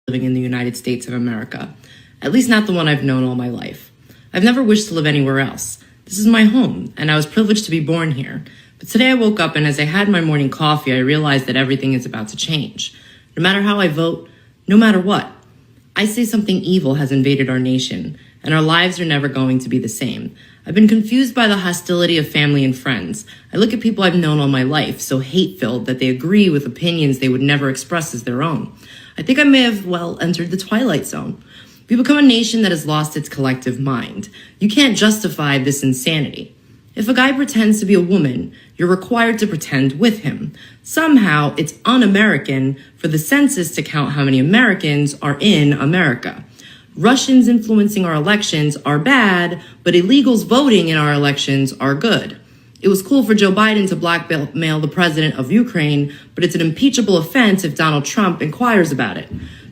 living in the United States of America, at least not the one I've known all my life. I've never wished to live anywhere else. This is my home, and I was privileged to be born here. But today I woke up, and as I had my morning coffee, I realized that everything is about to change. No matter how I vote, no matter what, I say something evil has invaded our nation, and our lives are never going to be the same. I've been confused by the hostility of family and friends. I look at people I've known all my life, so hate-filled that they agree with opinions they would never express as their own. I think I may have, entered the twilight zone. We become a nation that has lost its collective mind. You can't justify this insanity. If a guy pretends to be a woman, you're required to pretend with him. Somehow, it's un-American for the census to count how many Americans are in America. Russians influencing our elections are bad, but illegals voting in our elections are good. It was cool for Joe Biden to blackmail the president of Ukraine, but it's an impeachable offense if Donald Trump inquires about it.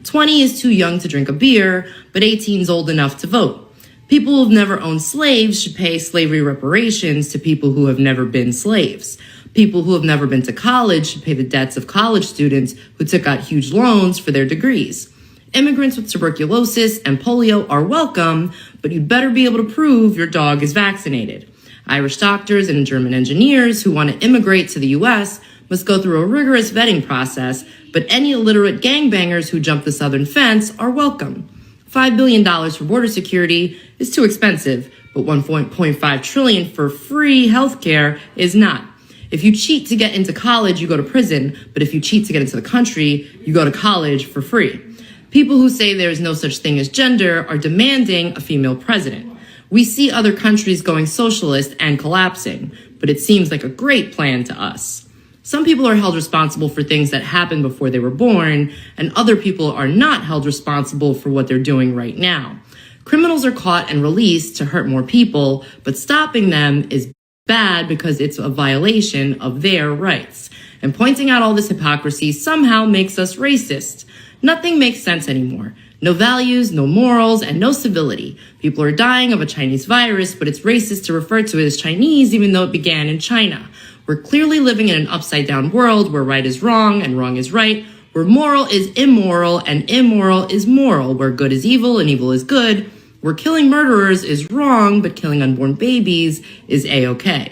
20 is too young to drink a beer, but 18 is old enough to vote. People who have never owned slaves should pay slavery reparations to people who have never been slaves. People who have never been to college should pay the debts of college students who took out huge loans for their degrees. Immigrants with tuberculosis and polio are welcome, but you'd better be able to prove your dog is vaccinated. Irish doctors and German engineers who want to immigrate to the U.S. must go through a rigorous vetting process, but any illiterate gangbangers who jump the southern fence are welcome. $5 billion for border security is too expensive, but $1.5 trillion for free healthcare is not. If you cheat to get into college, you go to prison, but if you cheat to get into the country, you go to college for free. People who say there is no such thing as gender are demanding a female president. We see other countries going socialist and collapsing, but it seems like a great plan to us. Some people are held responsible for things that happened before they were born, and other people are not held responsible for what they're doing right now. Criminals are caught and released to hurt more people, but stopping them is bad because it's a violation of their rights. And pointing out all this hypocrisy somehow makes us racist. Nothing makes sense anymore. No values, no morals, and no civility. People are dying of a Chinese virus, but it's racist to refer to it as Chinese even though it began in China. We're clearly living in an upside-down world where right is wrong and wrong is right, where moral is immoral and immoral is moral, where good is evil and evil is good, where killing murderers is wrong but killing unborn babies is A-okay.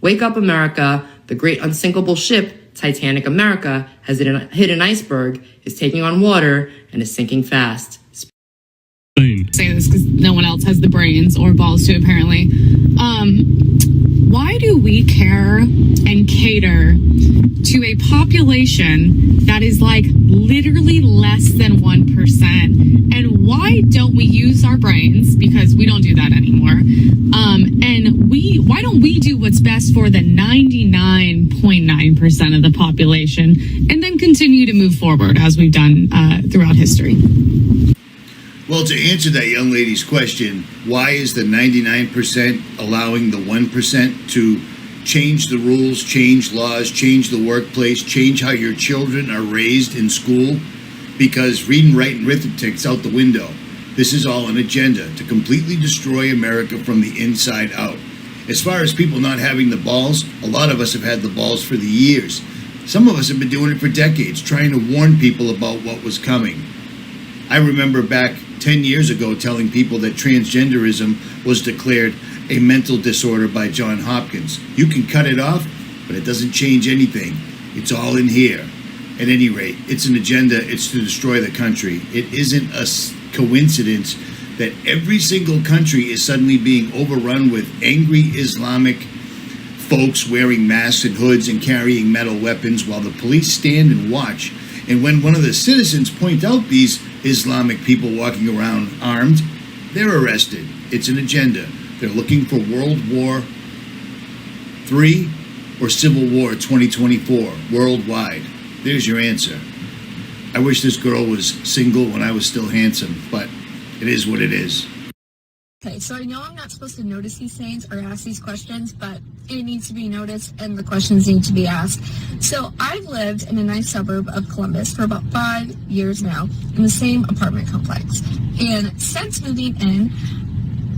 Wake up, America. The great unsinkable ship, Titanic America, has hit an iceberg, is taking on water, and is sinking fast. Say this because no one else has the brains or balls to, apparently. Why do we care and cater to a population that is like literally less than 1%? And why don't we use our brains, because we don't do that anymore, why don't we do what's best for the 99.9% of the population and then continue to move forward as we've done throughout history? Well, to answer that young lady's question, why is the 99% allowing the 1% to change the rules, change laws, change the workplace, change how your children are raised in school? Because reading, writing, arithmetic's out the window. This is all an agenda to completely destroy America from the inside out. As far as people not having the balls, a lot of us have had the balls for the years. Some of us have been doing it for decades, trying to warn people about what was coming. I remember back 10 years ago telling people that transgenderism was declared a mental disorder by Johns Hopkins. You can cut it off, but it doesn't change anything. It's all in here. At any rate, it's an agenda. It's to destroy the country. It isn't a coincidence that every single country is suddenly being overrun with angry Islamic folks wearing masks and hoods and carrying metal weapons while the police stand and watch. And when one of the citizens point out these Islamic people walking around armed, they're arrested. It's an agenda. They're looking for World War III or Civil War 2024 worldwide. There's your answer. I wish this girl was single when I was still handsome, but it is what it is. Okay, so I know I'm not supposed to notice these things or ask these questions, but it needs to be noticed and the questions need to be asked. So I've lived in a nice suburb of Columbus for about 5 years now in the same apartment complex. And since moving in,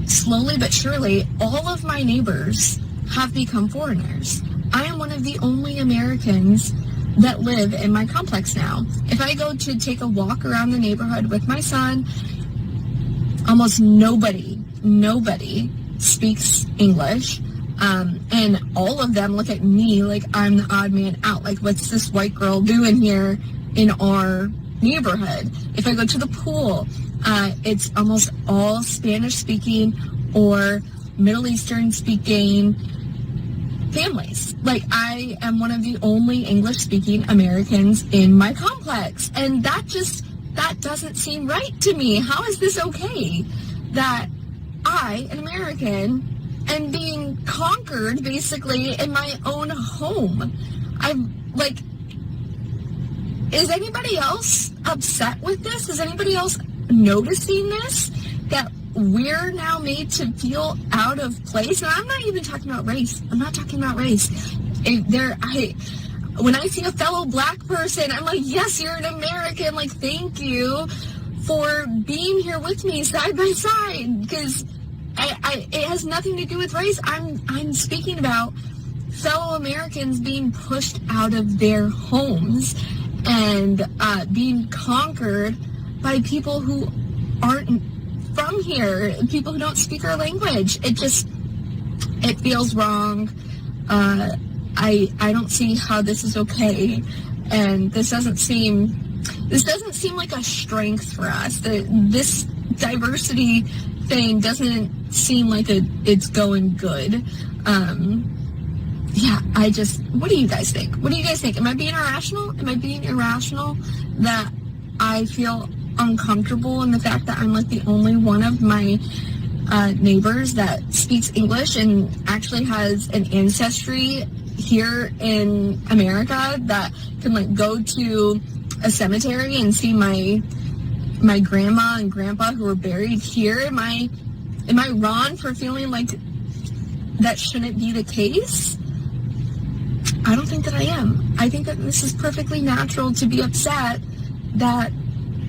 slowly but surely, all of my neighbors have become foreigners. I am one of the only Americans that live in my complex now. If I go to take a walk around the neighborhood with my son, almost nobody speaks English. And all of them look at me like I'm the odd man out. Like, what's this white girl doing here in our neighborhood? If I go to the pool, it's almost all Spanish speaking or Middle Eastern speaking families. Like, I am one of the only English speaking Americans in my complex. And that doesn't seem right to me. How is this okay that I, an American, am being conquered basically in my own home? Is anybody else upset with this? Is anybody else noticing this? That we're now made to feel out of place? And I'm not even talking about race. I'm not talking about race. When I see a fellow black person, I'm like, yes, you're an American. Like, thank you for being here with me side by side. Because it has nothing to do with race. I'm speaking about fellow Americans being pushed out of their homes and being conquered by people who aren't from here, people who don't speak our language. It feels wrong. I don't see how this is okay, and this doesn't seem like a strength for us. This diversity thing doesn't seem like it's going good. What do you guys think? What do you guys think? Am I being irrational? Am I being irrational that I feel uncomfortable in the fact that I'm like the only one of my neighbors that speaks English and actually has an ancestry here in America, that can like go to a cemetery and see my grandma and grandpa who were buried here? Am I wrong for feeling like that shouldn't be the case? I don't think that I am. I think that this is perfectly natural to be upset that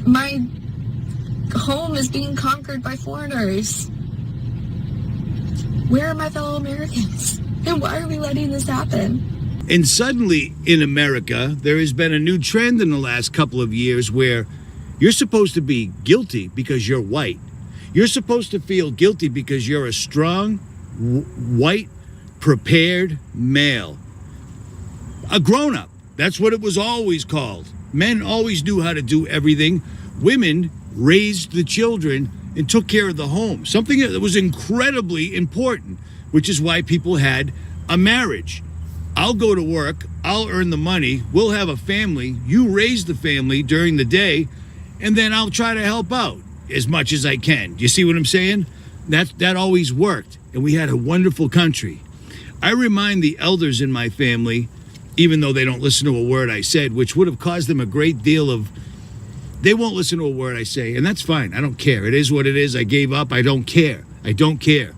my home is being conquered by foreigners. Where are my fellow Americans? And why are we letting this happen? And suddenly in America, there has been a new trend in the last couple of years where you're supposed to be guilty because you're white. You're supposed to feel guilty because you're a strong, white, prepared male. A grown-up. That's what it was always called. Men always knew how to do everything. Women raised the children and took care of the home. Something that was incredibly important, which is why people had a marriage. I'll go to work, I'll earn the money, we'll have a family, you raise the family during the day, and then I'll try to help out as much as I can. Do you see what I'm saying? That always worked, and we had a wonderful country. I remind the elders in my family, even though they don't listen to a word I said, which would have caused them a great deal of, they won't listen to a word I say, and that's fine. I don't care. It is what it is. I gave up. I don't care. I don't care.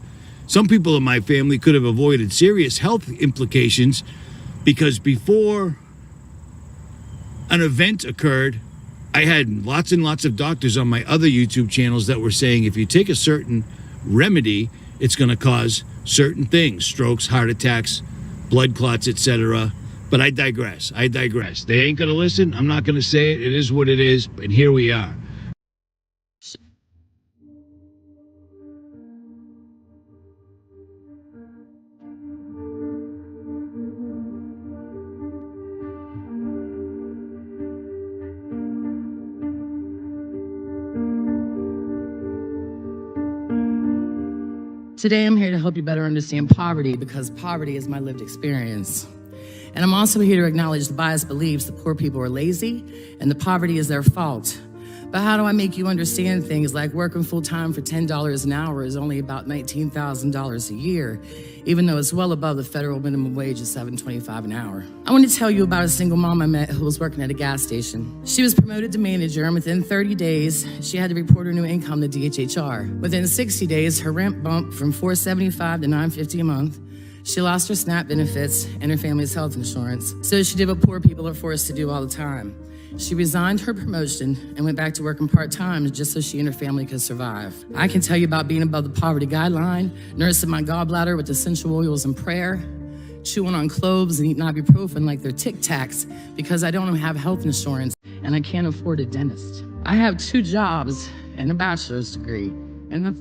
Some people in my family could have avoided serious health implications because before an event occurred, I had lots and lots of doctors on my other YouTube channels that were saying if you take a certain remedy, it's going to cause certain things, strokes, heart attacks, blood clots, etc. But I digress. They ain't going to listen. I'm not going to say it. It is what it is. And here we are. Today I'm here to help you better understand poverty because poverty is my lived experience. And I'm also here to acknowledge the biased beliefs that poor people are lazy and the poverty is their fault. But how do I make you understand things like working full-time for $10 an hour is only about $19,000 a year, even though it's well above the federal minimum wage of $7.25 an hour. I want to tell you about a single mom I met who was working at a gas station. She was promoted to manager, and within 30 days, she had to report her new income to DHHR. Within 60 days, her rent bumped from $475 to $950 a month. She lost her SNAP benefits and her family's health insurance. So she did what poor people are forced to do all the time. She resigned her promotion and went back to working part-time just so she and her family could survive. I can tell you about being above the poverty guideline, nursing my gallbladder with essential oils and prayer, chewing on cloves and eating ibuprofen like they're Tic Tacs because I don't have health insurance and I can't afford a dentist. I have 2 jobs and a bachelor's degree, and that's...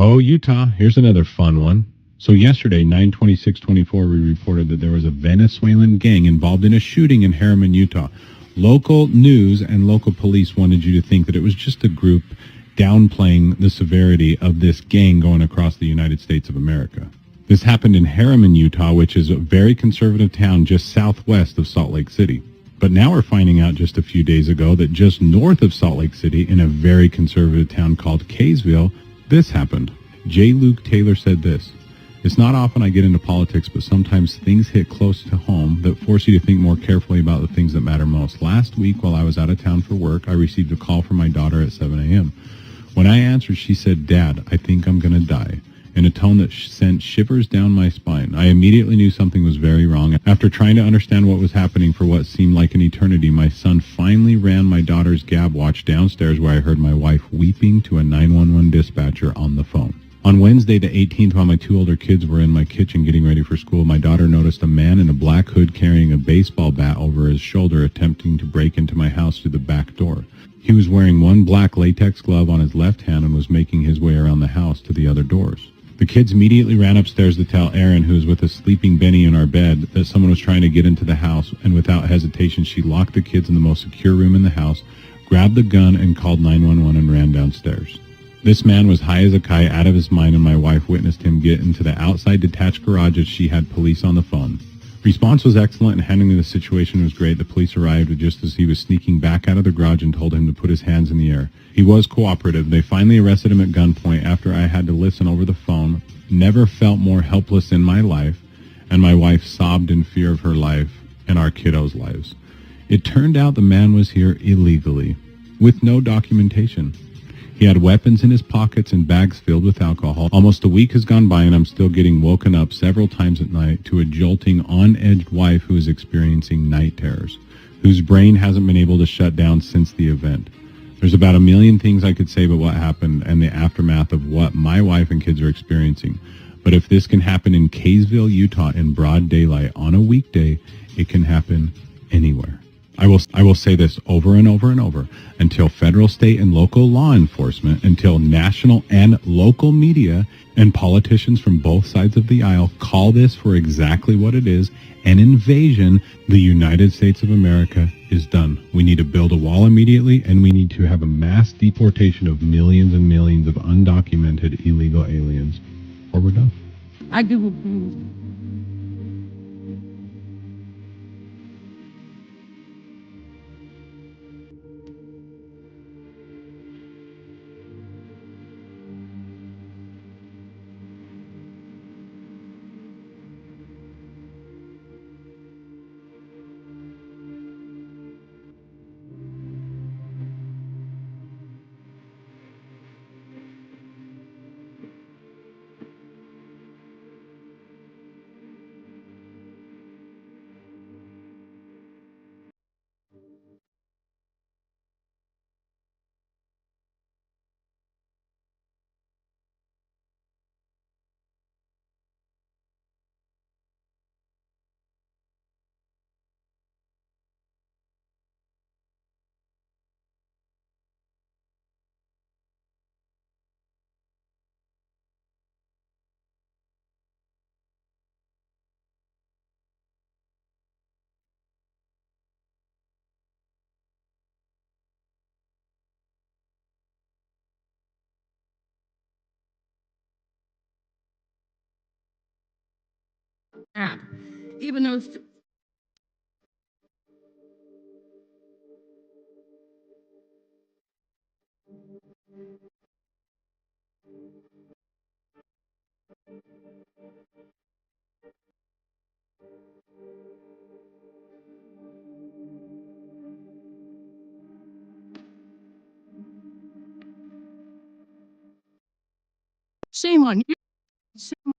Oh, Utah, here's another fun one. So yesterday, 9/26/24, we reported that there was a Venezuelan gang involved in a shooting in Harriman, Utah. Local news and local police wanted you to think that it was just a group downplaying the severity of this gang going across the United States of America. This happened in Harriman, Utah, which is a very conservative town just southwest of Salt Lake City. But now we're finding out just a few days ago that just north of Salt Lake City, in a very conservative town called Kaysville, this happened. J. Luke Taylor said this: "It's not often I get into politics, but sometimes things hit close to home that force you to think more carefully about the things that matter most. Last week, while I was out of town for work, I received a call from my daughter at 7 a.m. When I answered, she said, 'Dad, I think I'm going to die,' in a tone that sent shivers down my spine. I immediately knew something was very wrong. After trying to understand what was happening for what seemed like an eternity, my son finally ran my daughter's Gab watch downstairs, where I heard my wife weeping to a 911 dispatcher on the phone. On Wednesday the 18th, while my 2 older kids were in my kitchen getting ready for school, my daughter noticed a man in a black hood carrying a baseball bat over his shoulder attempting to break into my house through the back door. He was wearing one black latex glove on his left hand and was making his way around the house to the other doors. The kids immediately ran upstairs to tell Erin, who was with a sleeping Benny in our bed, that someone was trying to get into the house, and without hesitation, she locked the kids in the most secure room in the house, grabbed the gun, and called 911 and ran downstairs. This man was high as a kite, out of his mind, and my wife witnessed him get into the outside detached garage as she had police on the phone. Response was excellent, and handling the situation was great. The police arrived just as he was sneaking back out of the garage and told him to put his hands in the air. He was cooperative. They finally arrested him at gunpoint after I had to listen over the phone. Never felt more helpless in my life, and my wife sobbed in fear of her life and our kiddos' lives. It turned out the man was here illegally, with no documentation. He had weapons in his pockets and bags filled with alcohol. Almost a week has gone by, and I'm still getting woken up several times at night to a jolting, on-edged wife who is experiencing night terrors, whose brain hasn't been able to shut down since the event. There's about a million things I could say about what happened and the aftermath of what my wife and kids are experiencing. But if this can happen in Kaysville, Utah in broad daylight on a weekday, it can happen anywhere. I will say this over and over and over until federal, state, and local law enforcement, until national and local media and politicians from both sides of the aisle call this for exactly what it is, an invasion, the United States of America is done. We need to build a wall immediately, and we need to have a mass deportation of millions and millions of undocumented illegal aliens, or we're done. I do. Even though it's Shame on you. Shame.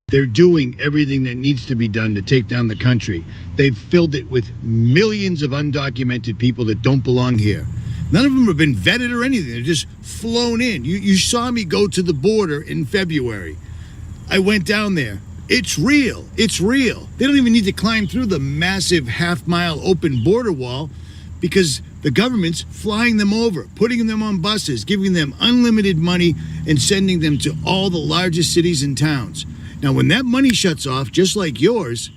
They're doing everything that needs to be done to take down the country. They've filled it with millions of undocumented people that don't belong here. None of them have been vetted or anything. They're just flown in. You saw me go to the border in February. I went down there. It's real. It's real. They don't even need to climb through the massive half-mile open border wall because the government's flying them over, putting them on buses, giving them unlimited money, and sending them to all the largest cities and towns. Now, when that money shuts off, just like yours,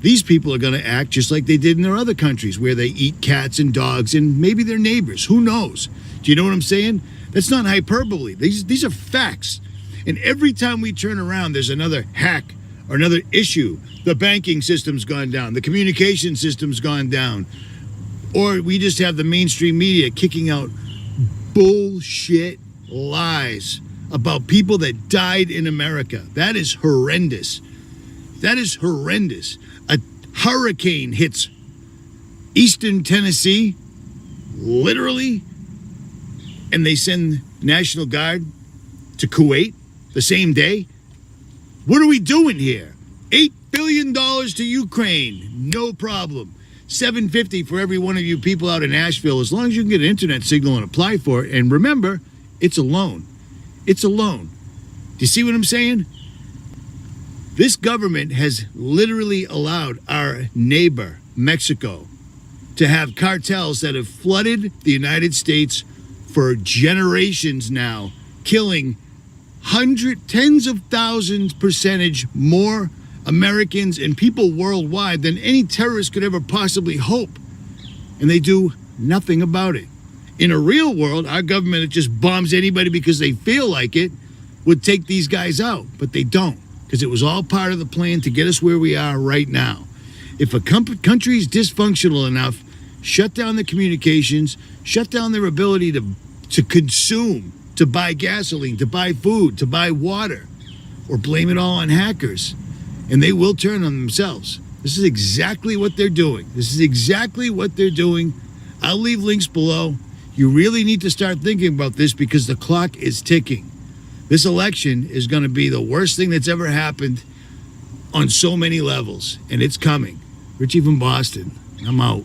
these people are going to act just like they did in their other countries where they eat cats and dogs and maybe their neighbors. Who knows? Do you know what I'm saying? That's not hyperbole. These are facts. And every time we turn around, there's another hack or another issue. The banking system's gone down. The communication system's gone down. Or we just have the mainstream media kicking out bullshit lies about people that died in America. That is horrendous. That is horrendous. A hurricane hits eastern Tennessee, literally, and they send National Guard to Kuwait the same day. What are we doing here? $8 billion to Ukraine, no problem. $750 for every one of you people out in Asheville, as long as you can get an internet signal and apply for it. And remember, it's a loan. It's a loan. Do you see what I'm saying? This government has literally allowed our neighbor, Mexico, to have cartels that have flooded the United States for generations now, killing tens of thousands percentage more Americans and people worldwide than any terrorist could ever possibly hope. And they do nothing about it. In a real world, our government that just bombs anybody because they feel like it would take these guys out, but they don't, because it was all part of the plan to get us where we are right now. If a country is dysfunctional enough, shut down the communications, shut down their ability to consume, to buy gasoline, to buy food, to buy water, or blame it all on hackers, and they will turn on themselves. This is exactly what they're doing. This is exactly what they're doing. I'll leave links below. You really need to start thinking about this because the clock is ticking. This election is going to be the worst thing that's ever happened on so many levels, and it's coming. Richie from Boston. I'm out.